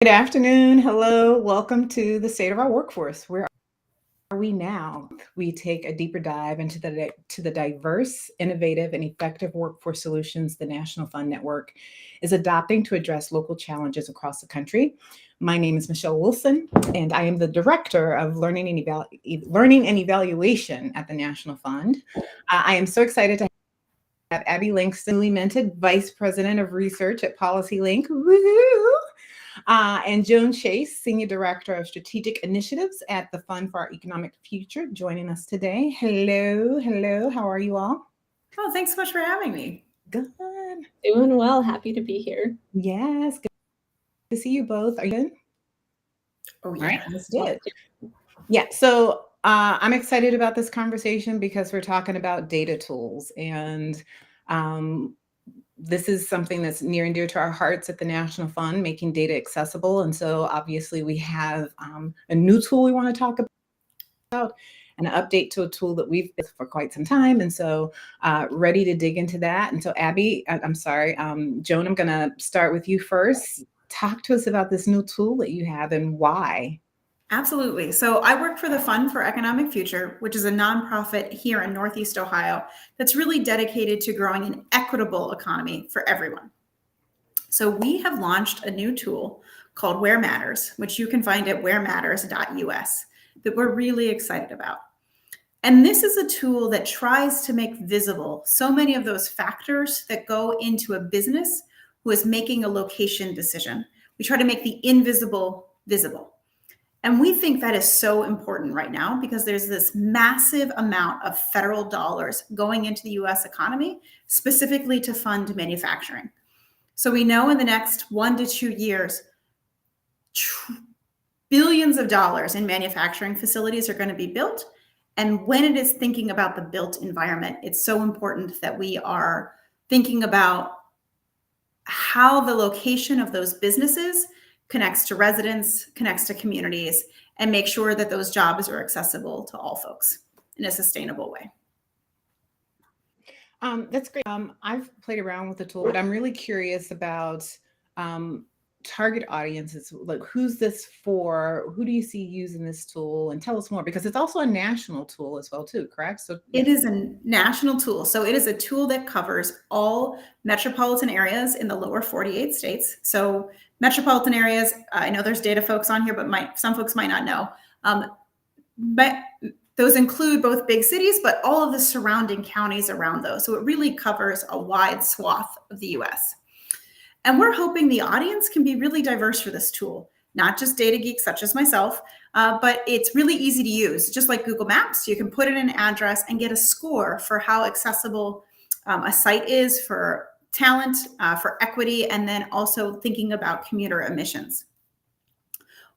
Good afternoon. Hello. Welcome to the State of Our Workforce. Where are we now? We take a deeper dive into the diverse, innovative, and effective workforce solutions the National Fund Network is adopting to address local challenges across the country. My name is Michelle Wilson, and I am the Director of Learning and Evaluation at the National Fund. I am so excited to have Abbie Langston, newly minted Vice President of Research at PolicyLink. Woohoo! And Joan Chase, Senior Director of Strategic Initiatives at the Fund for Our Economic Future, joining us today. Hello, hello. How are you all? Oh, thanks so much for having me. Good. Doing well. Happy to be here. Yes, good to see you both. Are you good? Oh, yeah. All right, let's do it. Yeah, so I'm excited about this conversation because we're talking about data tools, and this is something that's near and dear to our hearts at the National Fund, making data accessible. And so obviously we have a new tool we want to talk about, an update to a tool that we've used for quite some time. And so ready to dig into that. And so Abbie, I'm sorry, Joan, I'm going to start with you first. Talk to us about this new tool that you have and why. Absolutely. So I work for the Fund for Economic Future, which is a nonprofit here in Northeast Ohio that's really dedicated to growing an equitable economy for everyone. So we have launched a new tool called Where Matters, which you can find at wherematters.us, that we're really excited about. And this is a tool that tries to make visible so many of those factors that go into a business who is making a location decision. We try to make the invisible visible. And we think that is so important right now because there's this massive amount of federal dollars going into the US economy, specifically to fund manufacturing. So we know in the next 1 to 2 years, billions of dollars in manufacturing facilities are going to be built. And when it is thinking about the built environment, it's so important that we are thinking about how the location of those businesses connects to residents, connects to communities, and make sure that those jobs are accessible to all folks in a sustainable way. That's great. I've played around with the tool, but I'm really curious about target audiences. Like, who's this for? Who do you see using this tool? And tell us more, because it's also a national tool as well, too, correct? So It is a national tool. So it is a tool that covers all metropolitan areas in the lower 48 states. So metropolitan areas, I know there's data folks on here, but some folks might not know. But those include both big cities, but all of the surrounding counties around those. So it really covers a wide swath of the US. And we're hoping the audience can be really diverse for this tool, not just data geeks such as myself, but it's really easy to use. Just like Google Maps, you can put in an address and get a score for how accessible a site is for talent, for equity, and then also thinking about commuter emissions.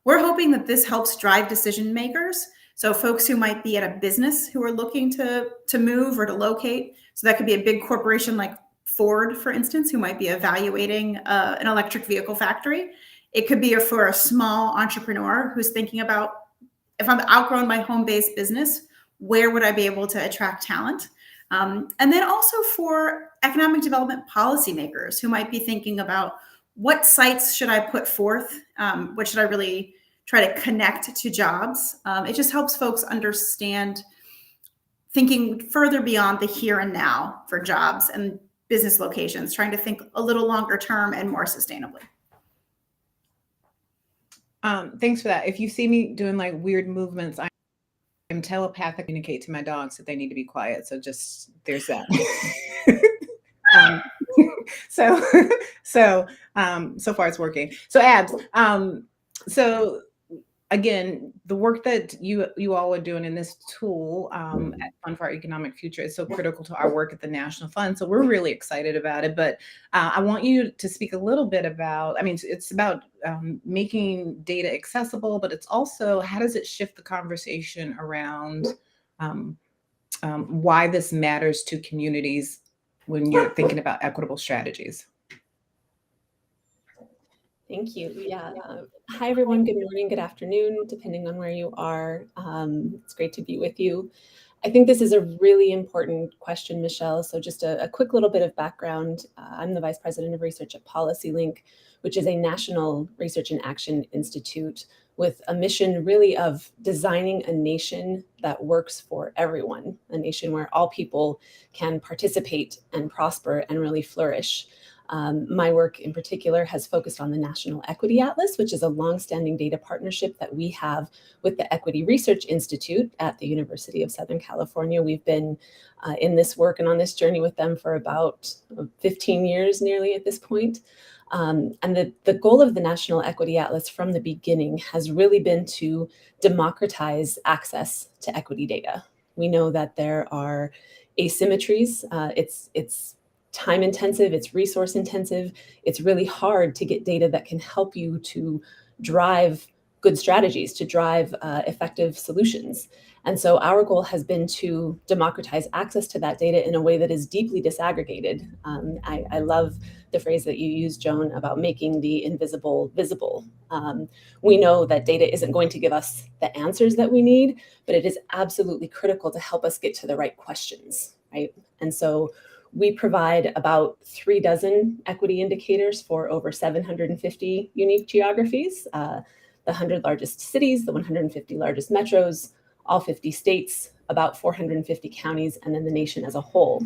We're hoping that this helps drive decision makers. So folks who might be at a business who are looking to move or to locate. So that could be a big corporation like Ford, for instance, who might be evaluating an electric vehicle factory. It could be for a small entrepreneur who's thinking about, if I'm outgrowing my home-based business, where would I be able to attract talent? And then also for economic development policymakers who might be thinking about, what sites should I put forth? What should I really try to connect to jobs? It just helps folks understand thinking further beyond the here and now for jobs and business locations, trying to think a little longer term and more sustainably. Thanks for that. If you see me doing like weird movements, I'm telepathic communicate to my dogs that they need to be quiet. So just there's that. So far it's working. So Abs, so again, the work that you all are doing in this tool at Fund for Our Economic Future is so critical to our work at the National Fund. So we're really excited about it. But I want you to speak a little bit about, I mean, it's about making data accessible, but it's also, how does it shift the conversation around why this matters to communities when you're thinking about equitable strategies? Thank you. Yeah. Hi, everyone. Good morning, good afternoon, depending on where you are. It's great to be with you. I think this is a really important question, Michelle. So just a quick little bit of background. I'm the Vice President of Research at PolicyLink, which is a national research and action institute with a mission really of designing a nation that works for everyone, a nation where all people can participate and prosper and really flourish. My work in particular has focused on the National Equity Atlas, which is a longstanding data partnership that we have with the Equity Research Institute at the University of Southern California. We've been in this work and on this journey with them for about 15 years nearly at this point. And the goal of the National Equity Atlas from the beginning has really been to democratize access to equity data. We know that there are asymmetries. It's time intensive, it's resource intensive. It's really hard to get data that can help you to drive good strategies, to drive effective solutions. And so our goal has been to democratize access to that data in a way that is deeply disaggregated. I love the phrase that you used, Joan, about making the invisible visible. We know that data isn't going to give us the answers that we need, but it is absolutely critical to help us get to the right questions, right? And so we provide about 36 equity indicators for over 750 unique geographies, the 100 largest cities, the 150 largest metros, all 50 states, about 450 counties, and then the nation as a whole.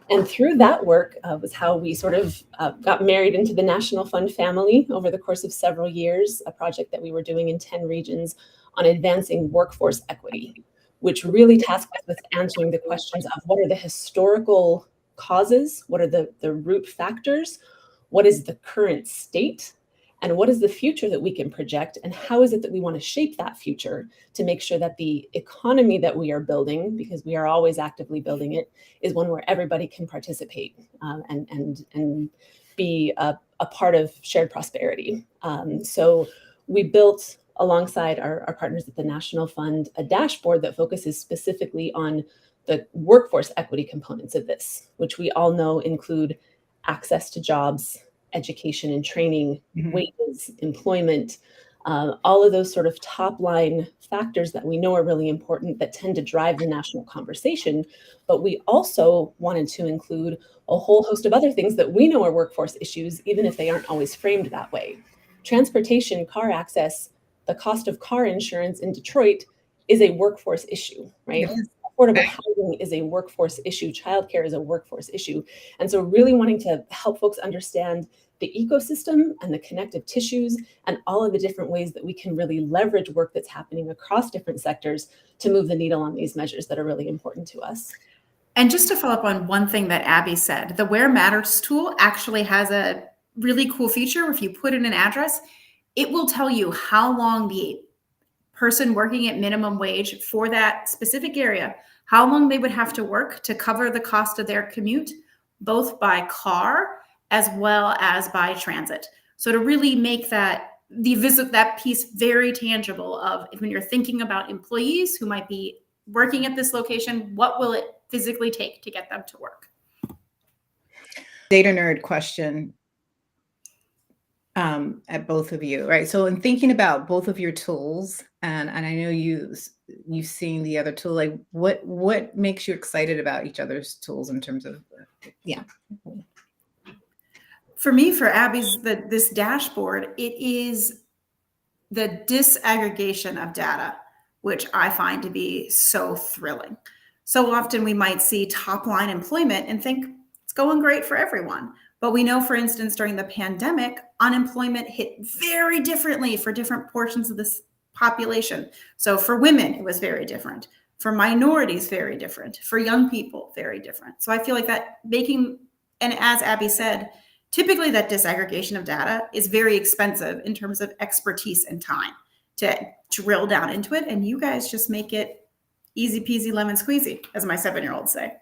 And through that work was how we sort of got married into the National Fund family over the course of several years, a project that we were doing in 10 regions on advancing workforce equity, which really tasked us with answering the questions of what are the historical causes, what are the root factors, what is the current state, and what is the future that we can project, and how is it that we want to shape that future to make sure that the economy that we are building, because we are always actively building it, is one where everybody can participate and be a part of shared prosperity. So we built, alongside our partners at the National Fund, a dashboard that focuses specifically on the workforce equity components of this, which we all know include access to jobs, education and training, wages, employment, all of those sort of top line factors that we know are really important that tend to drive the national conversation. But we also wanted to include a whole host of other things that we know are workforce issues, even if they aren't always framed that way. Transportation, car access, the cost of car insurance in Detroit is a workforce issue, right? Yes. Affordable housing is a workforce issue. Childcare is a workforce issue. And so really wanting to help folks understand the ecosystem and the connective tissues and all of the different ways that we can really leverage work that's happening across different sectors to move the needle on these measures that are really important to us. And just to follow up on one thing that Abbie said, the Where Matters tool actually has a really cool feature. If you put in an address, it will tell you how long the person working at minimum wage for that specific area, how long they would have to work to cover the cost of their commute, both by car as well as by transit. So to really make that piece very tangible of when you're thinking about employees who might be working at this location, what will it physically take to get them to work? Data nerd question. At both of you, right? So in thinking about both of your tools, and I know you've seen the other tool, like what makes you excited about each other's tools in terms of, yeah. For me, for Abbie's, this dashboard, it is the disaggregation of data, which I find to be so thrilling. So often we might see top line employment and think it's going great for everyone. But we know, for instance, during the pandemic, unemployment hit very differently for different portions of this population. So for women, it was very different. For minorities, very different. For young people, very different. So I feel like that and as Abbie said, typically that disaggregation of data is very expensive in terms of expertise and time to drill down into it. And you guys just make it easy peasy lemon squeezy, as my 7-year-olds say.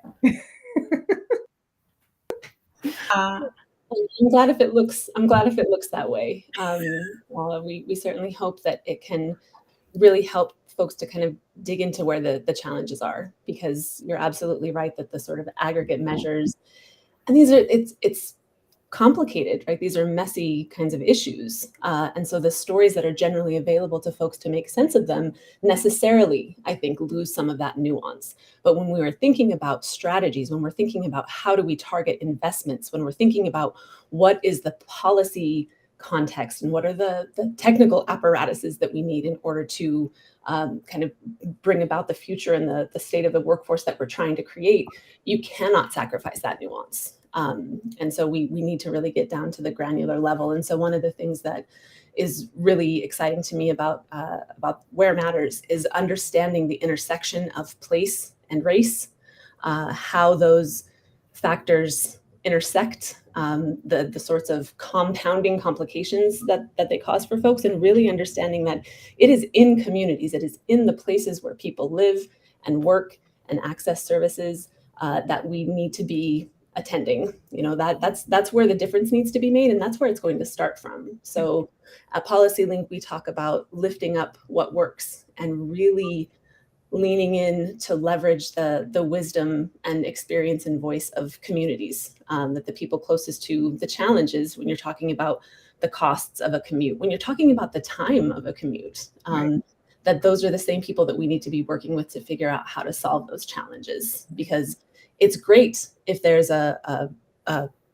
I'm glad if it looks that way. We certainly hope that it can really help folks to kind of dig into where the challenges are, because you're absolutely right that the sort of aggregate measures, and it's complicated, right? These are messy kinds of issues. And so the stories that are generally available to folks to make sense of them necessarily, I think, lose some of that nuance. But when we are thinking about strategies, when we're thinking about how do we target investments, when we're thinking about what is the policy context and what are the technical apparatuses that we need in order to kind of bring about the future and the state of the workforce that we're trying to create, you cannot sacrifice that nuance. And so we need to really get down to the granular level. And so one of the things that is really exciting to me about Where Matters is understanding the intersection of place and race, how those factors intersect, the sorts of compounding complications that they cause for folks, and really understanding that it is in communities, it is in the places where people live and work and access services that we need to be attending. That's where the difference needs to be made, and that's where it's going to start from. So at PolicyLink, we talk about lifting up what works and really leaning in to leverage the wisdom and experience and voice of communities, that the people closest to the challenges when you're talking about the costs of a commute, when you're talking about the time of a commute, that those are the same people that we need to be working with to figure out how to solve those challenges. Because it's great if there's a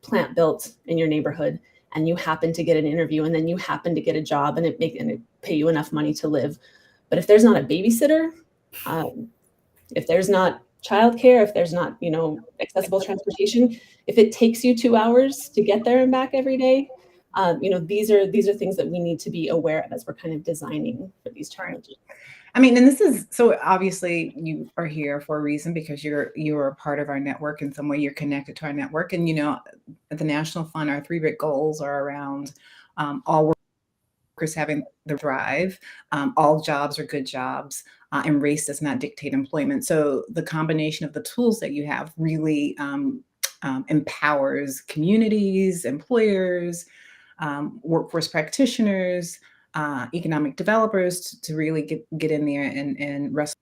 plant built in your neighborhood and you happen to get an interview and then you happen to get a job and it pay you enough money to live. But if there's not a babysitter, if there's not childcare, if there's not, accessible transportation, if it takes you 2 hours to get there and back every day, these are things that we need to be aware of as we're kind of designing for these challenges. I mean, and this is, so obviously you are here for a reason, because you're a part of our network in some way, you're connected to our network. And, at the National Fund, our 3 big goals are around all workers having the thrive, all jobs are good jobs, and race does not dictate employment. So the combination of the tools that you have really empowers communities, employers, workforce practitioners, economic developers to really get in there and wrestle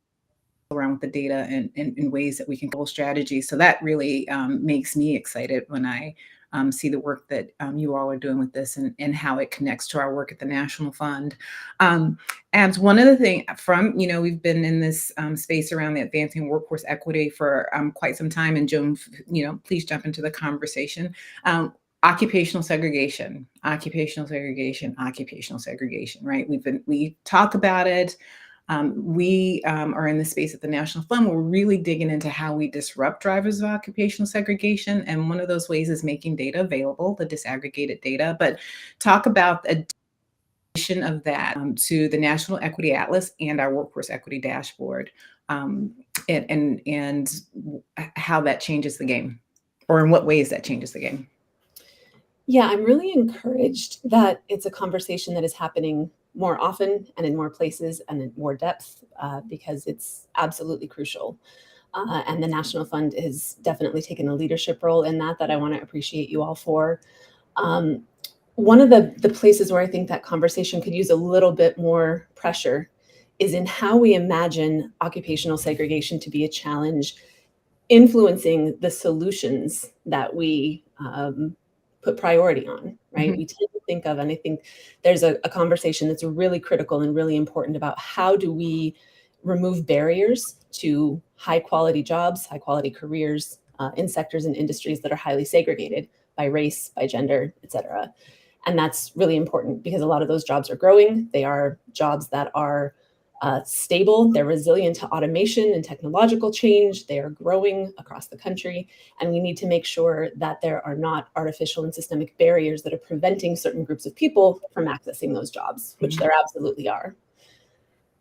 around with the data in ways that we can build strategies. So that really makes me excited when I see the work that you all are doing with this and how it connects to our work at the National Fund. And one other thing we've been in this space around the advancing workforce equity for quite some time. And Joan, please jump into the conversation. Occupational segregation, right? We talk about it. We are in the space at the National Fund. We're really digging into how we disrupt drivers of occupational segregation. And one of those ways is making data available, the disaggregated data. But talk about the addition of that to the National Equity Atlas and our Workforce Equity Dashboard, and how that changes the game, or in what ways that changes the game. Yeah, I'm really encouraged that it's a conversation that is happening more often and in more places and in more depth, because it's absolutely crucial. And the National Fund has definitely taken a leadership role in that I want to appreciate you all for. One of the places where I think that conversation could use a little bit more pressure is in how we imagine occupational segregation to be a challenge, influencing the solutions that we put priority on, right? Mm-hmm. We tend to think of, and I think there's a conversation that's really critical and really important about how do we remove barriers to high quality jobs, high quality careers in sectors and industries that are highly segregated by race, by gender, et cetera. And that's really important because a lot of those jobs are growing. They are jobs that are stable, they're resilient to automation and technological change, they are growing across the country, and we need to make sure that there are not artificial and systemic barriers that are preventing certain groups of people from accessing those jobs, which there absolutely are.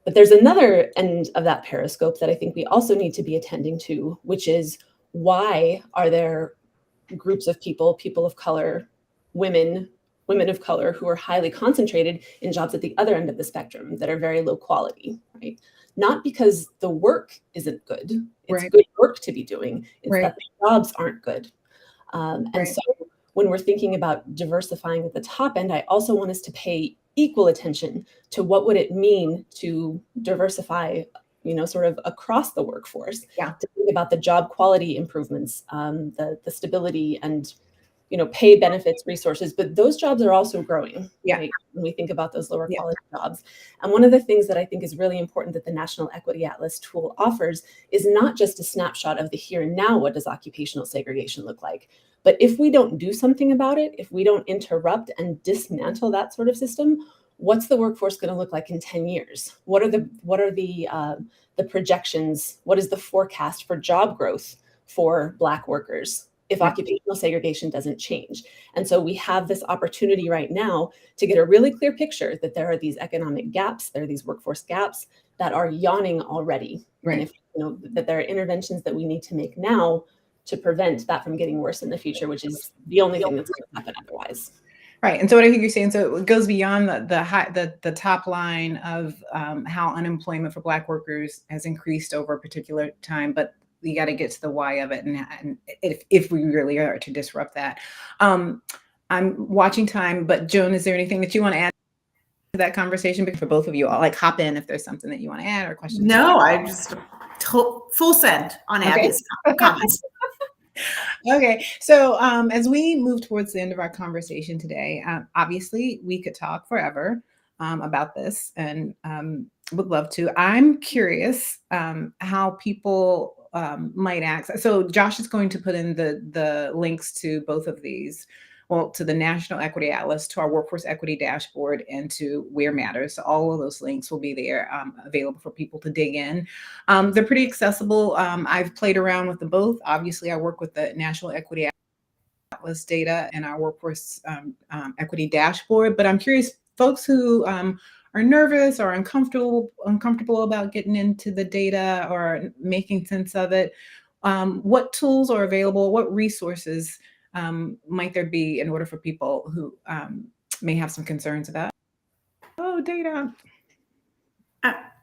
But there's another end of that periscope that I think we also need to be attending to, which is why are there groups of people of color, women of color who are highly concentrated in jobs at the other end of the spectrum that are very low quality, right? Not because the work isn't good. It's right. Good work to be doing. It's right. That the jobs aren't good. And right. So when we're thinking about diversifying at the top end, I also want us to pay equal attention to what would it mean to diversify, sort of across the workforce. Yeah. To think about the job quality improvements, the stability and pay, benefits, resources, but those jobs are also growing. Yeah. Right? When we think about those lower quality jobs. And one of the things that I think is really important that the National Equity Atlas tool offers is not just a snapshot of the here and now, what does occupational segregation look like, But if we don't do something about it, if we don't interrupt and dismantle that sort of system, what's the workforce going to look like in 10 years? What are the projections? What is the forecast for job growth for Black workers if occupational segregation doesn't change? And so we have this opportunity right now to get a really clear picture that there are these economic gaps, there are these workforce gaps that are yawning already. Right. And if that there are interventions that we need to make now to prevent that from getting worse in the future, which is the only thing that's going to happen otherwise. Right. And so what I think you're saying, so it goes beyond the top line of how unemployment for Black workers has increased over a particular time, but you got to get to the why of it, and if we really are to disrupt that. I'm watching time, but Joan, is there anything that you want to add to that conversation? Because for both of you, I'll like hop in if there's something that you want to add or questions. No, I just full send on Abbie's comments. Okay, so as we move towards the end of our conversation today, obviously we could talk forever about this, and would love to. I'm curious how people might access. So Josh is going to put in the links to both of these. Well, to the National Equity Atlas, to our Workforce Equity Dashboard, and to Where Matters. So all of those links will be there, available for people to dig in. They're pretty accessible. I've played around with them both. Obviously, I work with the National Equity Atlas data and our Workforce Equity Dashboard. But I'm curious, folks who are nervous or uncomfortable about getting into the data or making sense of it, what tools are available? What resources might there be in order for people who may have some concerns about data?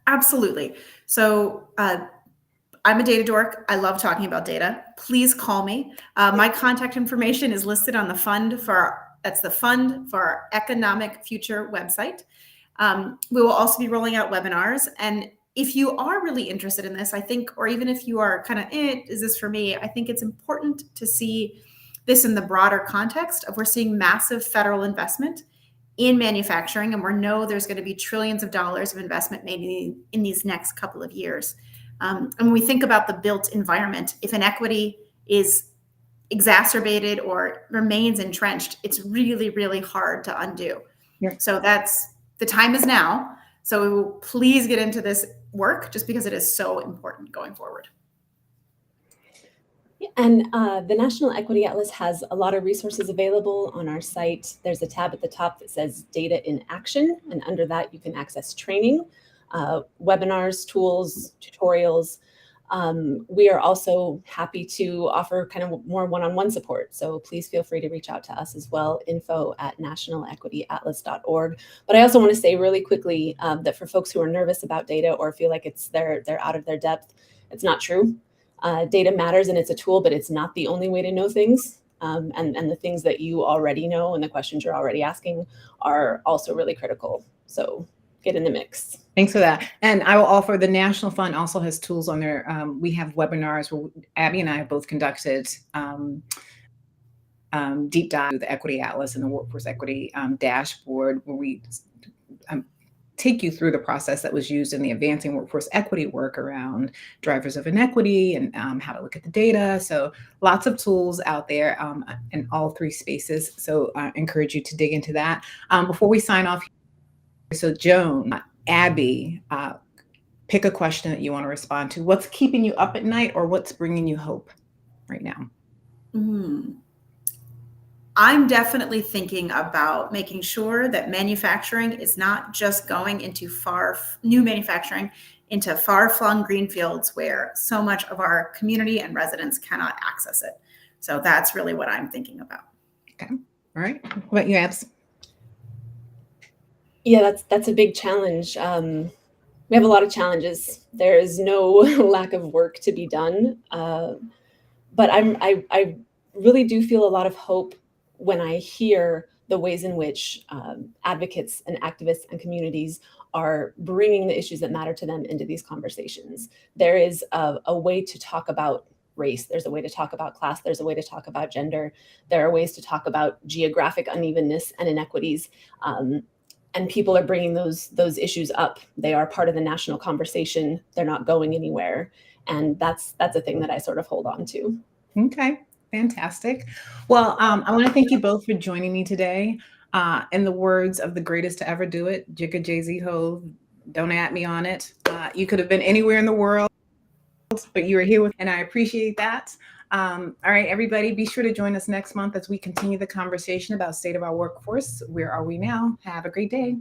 Absolutely. So I'm a data dork. I love talking about data. Please call me. My contact information is listed on the Fund for our Economic Future website. We will also be rolling out webinars. And if you are really interested in this, I think, or even if you are kind of, is this for me? I think it's important to see this in the broader context of we're seeing massive federal investment in manufacturing, and we know there's going to be trillions of dollars of investment made in these next couple of years. And when we think about the built environment, if inequity is exacerbated or remains entrenched, it's really, really hard to undo. Yeah. So the time is now. So please get into this work just because it is so important going forward. And the National Equity Atlas has a lot of resources available on our site. There's a tab at the top that says Data in Action, and under that you can access training, webinars, tools, tutorials. We are also happy to offer kind of more one-on-one support. So please feel free to reach out to us as well, info@nationalequityatlas.org. But I also want to say really quickly that for folks who are nervous about data or feel like they're out of their depth, it's not true. Data matters and it's a tool, but it's not the only way to know things. And the things that you already know and the questions you're already asking are also really critical. So get in the mix. Thanks for that. And I will offer, the National Fund also has tools on there. We have webinars where Abbie and I have both conducted deep dive the Equity Atlas and the Workforce Equity Dashboard, where we take you through the process that was used in the Advancing Workforce Equity work around drivers of inequity and how to look at the data. So lots of tools out there in all three spaces. So I encourage you to dig into that. Before we sign off, so Joan, Abbie, pick a question that you want to respond to. What's keeping you up at night, or what's bringing you hope right now? I'm definitely thinking about making sure that manufacturing is not just going into new manufacturing into far-flung greenfields where so much of our community and residents cannot access it. So that's really what I'm thinking about. Okay. All right. What about you, Abs? Yeah, that's a big challenge. We have a lot of challenges. There is no lack of work to be done, but I really do feel a lot of hope when I hear the ways in which advocates and activists and communities are bringing the issues that matter to them into these conversations. There is a way to talk about race. There's a way to talk about class. There's a way to talk about gender. There are ways to talk about geographic unevenness and inequities. And people are bringing those issues up. They are part of the national conversation. They're not going anywhere. And that's a thing that I sort of hold on to. Okay. Fantastic. Well, I want to thank you both for joining me today. In the words of the greatest to ever do it, Jigga Jay-Z Ho, don't at me on it. You could have been anywhere in the world, but you were here with, and I appreciate that. All right, everybody, be sure to join us next month as we continue the conversation about state of our workforce. Where are we now? Have a great day.